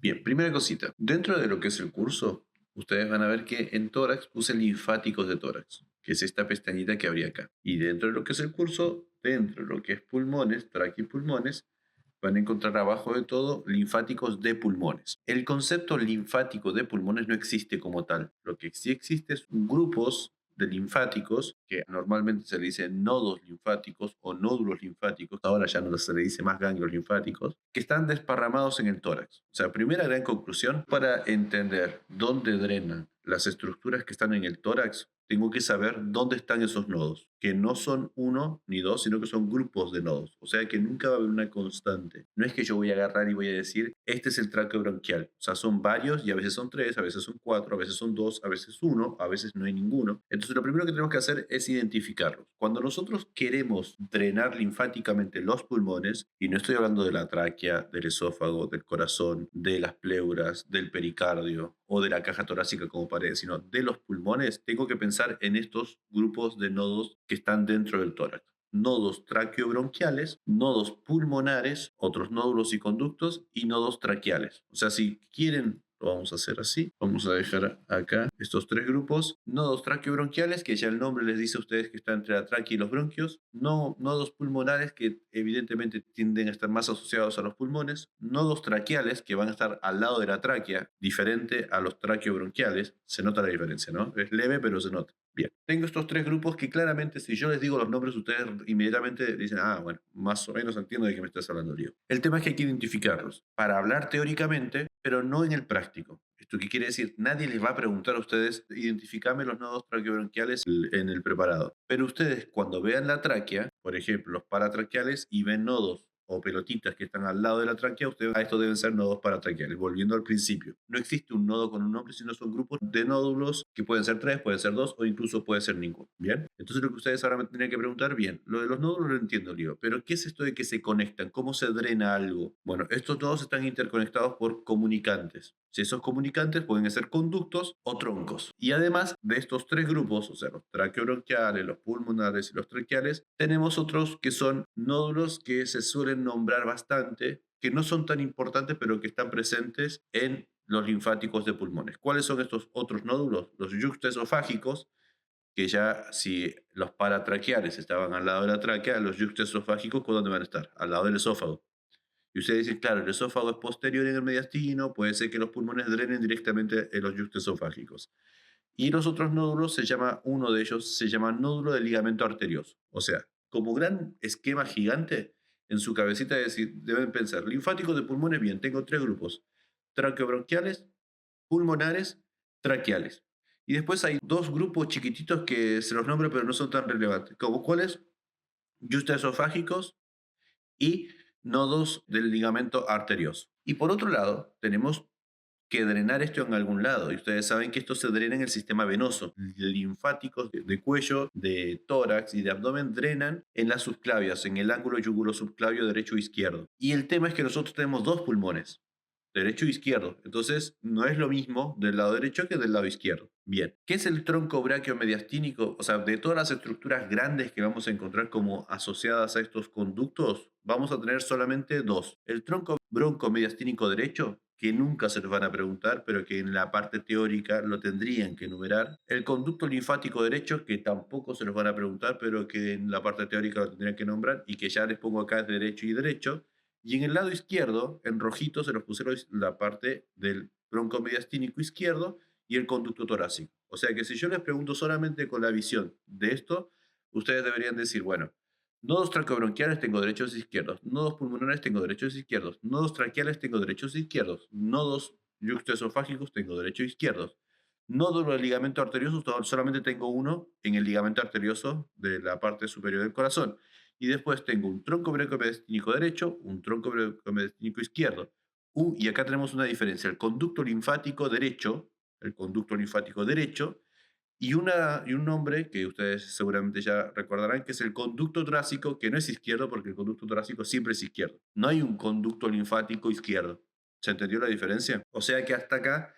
Bien, primera cosita. Dentro de lo que es el curso, ustedes van a ver que en tórax puse linfáticos de tórax, que es esta pestañita que habría acá. Y dentro de lo que es el curso, dentro de lo que es pulmones, tráquea y pulmones, van a encontrar abajo de todo linfáticos de pulmones. El concepto linfático de pulmones no existe como tal. Lo que sí existe es grupos de linfáticos, que normalmente se le dice nodos linfáticos o nódulos linfáticos, ahora ya no se le dice más ganglios linfáticos, que están desparramados en el tórax. O sea, primera gran conclusión, para entender dónde drenan las estructuras que están en el tórax, tengo que saber dónde están esos nodos, que no son uno ni dos, sino que son grupos de nodos. O sea que nunca va a haber una constante. No es que yo voy a agarrar y voy a decir, este es el tráqueo bronquial. O sea, son varios y a veces son tres, a veces son cuatro, a veces son dos, a veces uno, a veces no hay ninguno. Entonces lo primero que tenemos que hacer es identificarlos. Cuando nosotros queremos drenar linfáticamente los pulmones, y no estoy hablando de la tráquea, del esófago, del corazón, de las pleuras, del pericardio o de la caja torácica como pared, sino de los pulmones, tengo que pensar en estos grupos de nodos que están dentro del tórax. Nodos traqueobronquiales, nodos pulmonares, otros nódulos y conductos y nodos traqueales. O sea, si quieren, lo vamos a hacer así. Vamos a dejar acá estos tres grupos. Nodos traqueobronquiales, que ya el nombre les dice a ustedes que está entre la tráquea y los bronquios. No, nodos pulmonares, que evidentemente tienden a estar más asociados a los pulmones. Nodos traqueales, que van a estar al lado de la tráquea, diferente a los traqueobronquiales. Se nota la diferencia, ¿no? Es leve, pero se nota. Bien, tengo estos tres grupos que claramente si yo les digo los nombres, ustedes inmediatamente dicen, ah, bueno, más o menos entiendo de qué me estás hablando, Lío. El tema es que hay que identificarlos para hablar teóricamente, pero no en el práctico. ¿Esto qué quiere decir? Nadie les va a preguntar a ustedes, identificame los nodos traqueobronquiales en el preparado. Pero ustedes cuando vean la tráquea, por ejemplo, los paratraqueales, y ven nodos o pelotitas que están al lado de la tráquea, ustedes, estos deben ser nodos paratraqueales. Volviendo al principio, no existe un nodo con un nombre, sino son grupos de nódulos que pueden ser tres, pueden ser dos o incluso puede ser ninguno. Bien, entonces lo que ustedes ahora me tendrían que preguntar, bien, lo de los nódulos lo entiendo, Lío, pero ¿qué es esto de que se conectan? ¿Cómo se drena algo? Bueno, estos nodos están interconectados por comunicantes. Si esos comunicantes pueden ser conductos o troncos. Y además de estos tres grupos, o sea, los traqueobronquiales, los pulmonares y los traqueales, tenemos otros que son nódulos que se suelen nombrar bastante, que no son tan importantes, pero que están presentes en los linfáticos de pulmones. ¿Cuáles son estos otros nódulos? Los yuxtaesofágicos, que ya si los paratraqueales estaban al lado de la tráquea, los yuxtaesofágicos, ¿dónde van a estar? Al lado del esófago. Y ustedes dicen, claro, el esófago es posterior en el mediastino, puede ser que los pulmones drenen directamente en los yuxtaesofágicos. Y los otros nódulos se llama, uno de ellos se llama nódulo del ligamento arterioso. O sea, como gran esquema gigante, en su cabecita deben pensar, linfáticos de pulmones, bien, tengo tres grupos, traqueobronquiales, pulmonares, traqueales. Y después hay dos grupos chiquititos que se los nombro pero no son tan relevantes, como cuáles, yuxtaesofágicos y nodos del ligamento arterioso. Y por otro lado, tenemos que drenar esto en algún lado. Y ustedes saben que esto se drena en el sistema venoso. Linfáticos de cuello, de tórax y de abdomen drenan en las subclavias, en el ángulo yugulo-subclavio derecho e izquierdo. Y el tema es que nosotros tenemos dos pulmones, derecho e izquierdo. Entonces, no es lo mismo del lado derecho que del lado izquierdo. Bien, ¿qué es el tronco braquiomediastínico? O sea, de todas las estructuras grandes que vamos a encontrar como asociadas a estos conductos, vamos a tener solamente dos. El tronco broncomediastínico derecho, que nunca se les van a preguntar, pero que en la parte teórica lo tendrían que enumerar. El conducto linfático derecho, que tampoco se los van a preguntar, pero que en la parte teórica lo tendrían que nombrar, y que ya les pongo acá derecho y derecho. Y en el lado izquierdo, en rojito, se los pusieron la parte del bronco mediastínico izquierdo y el conducto torácico. O sea que si yo les pregunto solamente con la visión de esto, ustedes deberían decir, bueno, nodos traqueobronquiales tengo derechos e izquierdos, nodos pulmonares tengo derechos e izquierdos, nodos traqueales tengo derechos e izquierdos, nodos yuxtaesofágicos tengo derechos e izquierdos, nódulo del ligamento arterioso solamente tengo uno en el ligamento arterioso de la parte superior del corazón. Y después tengo un tronco braquiomediastínico derecho, un tronco braquiomediastínico izquierdo. Y acá tenemos una diferencia, el conducto linfático derecho, y un nombre que ustedes seguramente ya recordarán, que es el conducto torácico, que no es izquierdo porque el conducto torácico siempre es izquierdo. No hay un conducto linfático izquierdo. ¿Se entendió la diferencia? O sea que hasta acá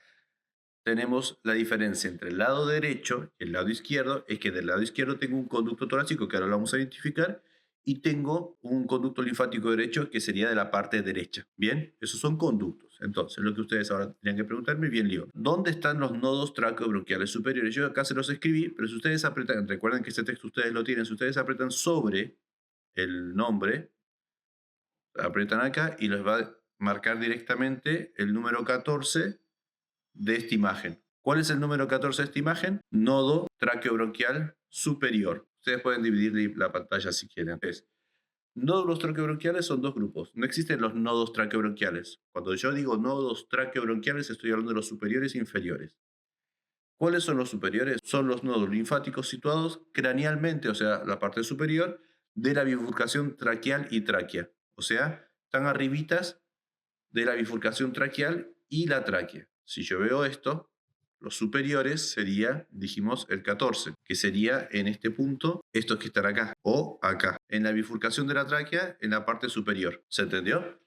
tenemos la diferencia entre el lado derecho y el lado izquierdo, es que del lado izquierdo tengo un conducto torácico, que ahora lo vamos a identificar, y tengo un conducto linfático derecho que sería de la parte derecha. Bien, esos son conductos. Entonces, lo que ustedes ahora tendrían que preguntarme, bien lío, ¿dónde están los nodos traqueobronquiales superiores? Yo acá se los escribí, pero si ustedes apretan, recuerden que este texto ustedes lo tienen, si ustedes apretan sobre el nombre, apretan acá y les va a marcar directamente el número 14 de esta imagen. ¿Cuál es el número 14 de esta imagen? Nodo traqueobronquial superior. Ustedes pueden dividir la pantalla si quieren. Nódulos traqueobronquiales son dos grupos. No existen los nodos traqueobronquiales. Cuando yo digo nodos traqueobronquiales, estoy hablando de los superiores e inferiores. ¿Cuáles son los superiores? Son los nodos linfáticos situados cranealmente, o sea, la parte superior de la bifurcación traqueal y tráquea. O sea, están arribitas de la bifurcación traqueal y la tráquea. Si yo veo esto, los superiores sería, dijimos, el 14, que sería en este punto, estos que están acá, o acá, en la bifurcación de la tráquea, en la parte superior. ¿Se entendió?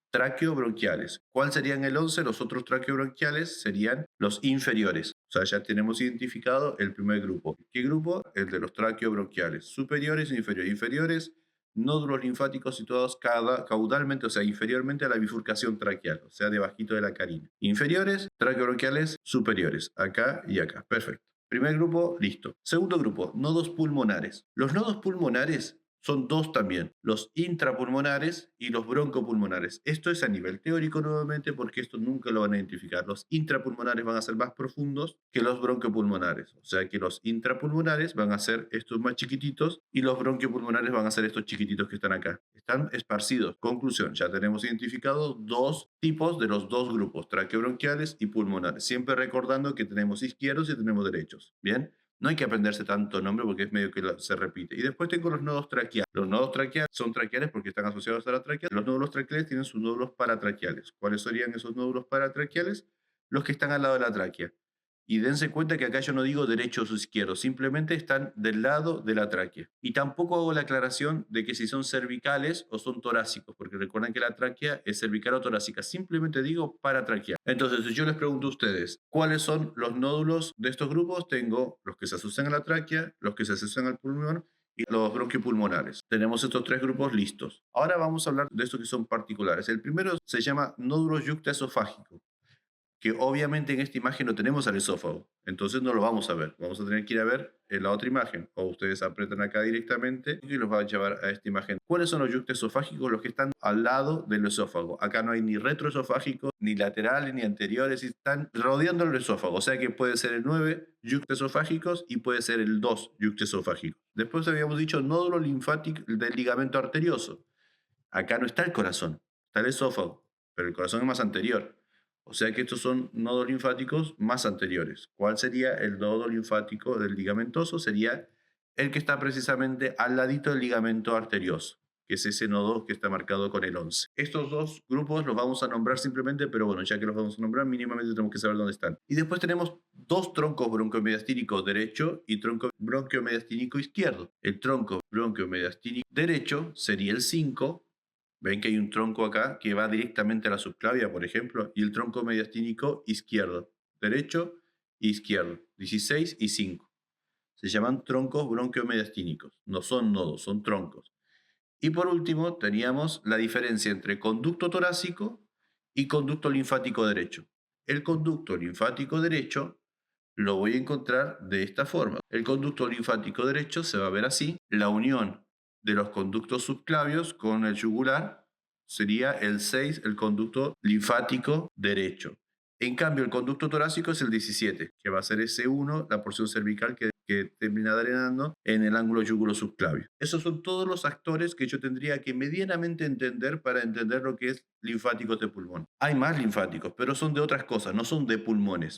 Traqueobronquiales. ¿Cuál serían el 11? Los otros traqueobronquiales serían los inferiores. O sea, ya tenemos identificado el primer grupo. ¿Qué grupo? El de los traqueobronquiales. Superiores e inferiores. Inferiores, nódulos linfáticos situados caudalmente, o sea, inferiormente a la bifurcación traqueal, o sea, debajito de la carina. Inferiores, traqueobronquiales, superiores. Acá y acá. Perfecto. Primer grupo, listo. Segundo grupo, nodos pulmonares. Los nodos pulmonares son dos también, los intrapulmonares y los broncopulmonares. Esto es a nivel teórico nuevamente porque esto nunca lo van a identificar. Los intrapulmonares van a ser más profundos que los bronquiopulmonares. O sea que los intrapulmonares van a ser estos más chiquititos y los bronquiopulmonares van a ser estos chiquititos que están acá. Están esparcidos. Conclusión, ya tenemos identificados dos tipos de los dos grupos, traqueobronquiales y pulmonares. Siempre recordando que tenemos izquierdos y tenemos derechos. ¿Bien? No hay que aprenderse tanto nombre porque es medio que se repite. Y después tengo los nodos traqueales. Los nodos traqueales son traqueales porque están asociados a la tráquea. Los nódulos traqueales tienen sus nódulos paratraqueales. ¿Cuáles serían esos nódulos paratraqueales? Los que están al lado de la tráquea. Y dense cuenta que acá yo no digo derechos o izquierdos, simplemente están del lado de la tráquea. Y tampoco hago la aclaración de que si son cervicales o son torácicos, porque recuerden que la tráquea es cervical o torácica. Simplemente digo paratraqueal. Entonces, si yo les pregunto a ustedes, ¿cuáles son los nódulos de estos grupos? Tengo los que se asocian a la tráquea, los que se asocian al pulmón y los bronquiopulmonares. Tenemos estos tres grupos listos. Ahora vamos a hablar de estos que son particulares. El primero se llama nódulo yuctaesofágico, que obviamente en esta imagen no tenemos al esófago, entonces no lo vamos a ver. Vamos a tener que ir a ver en la otra imagen, o ustedes apretan acá directamente y los va a llevar a esta imagen. ¿Cuáles son los yuctaesofágicos? Los que están al lado del esófago. Acá no hay ni retroesofágicos, ni laterales, ni anteriores, y están rodeando el esófago. O sea que puede ser el 9 yuctaesofágicos y puede ser el 2 yuctaesofágicos. Después habíamos dicho nódulo linfático del ligamento arterioso. Acá no está el corazón, está el esófago, pero el corazón es más anterior. O sea que estos son nodos linfáticos más anteriores. ¿Cuál sería el nodo linfático del ligamentoso? Sería el que está precisamente al ladito del ligamento arterioso, que es ese nodo que está marcado con el 11. Estos dos grupos los vamos a nombrar simplemente, pero bueno, ya que los vamos a nombrar, mínimamente tenemos que saber dónde están. Y después tenemos dos troncos bronquiomediastínicos derecho y tronco bronquiomediastínico izquierdo. El tronco bronquiomediastínico derecho sería el 5. Ven que hay un tronco acá que va directamente a la subclavia, por ejemplo, y el tronco mediastínico izquierdo, derecho e izquierdo, 16 y 5. Se llaman troncos bronquiomediastínicos. No son nodos, son troncos. Y por último, teníamos la diferencia entre conducto torácico y conducto linfático derecho. El conducto linfático derecho lo voy a encontrar de esta forma. El conducto linfático derecho se va a ver así. La unión de los conductos subclavios con el yugular sería el 6, el conducto linfático derecho. En cambio, el conducto torácico es el 17, que va a ser ese 1, la porción cervical que termina drenando en el ángulo yugulo-subclavio. Esos son todos los actores que yo tendría que medianamente entender para entender lo que es linfáticos de pulmón. Hay más linfáticos, pero son de otras cosas, no son de pulmones.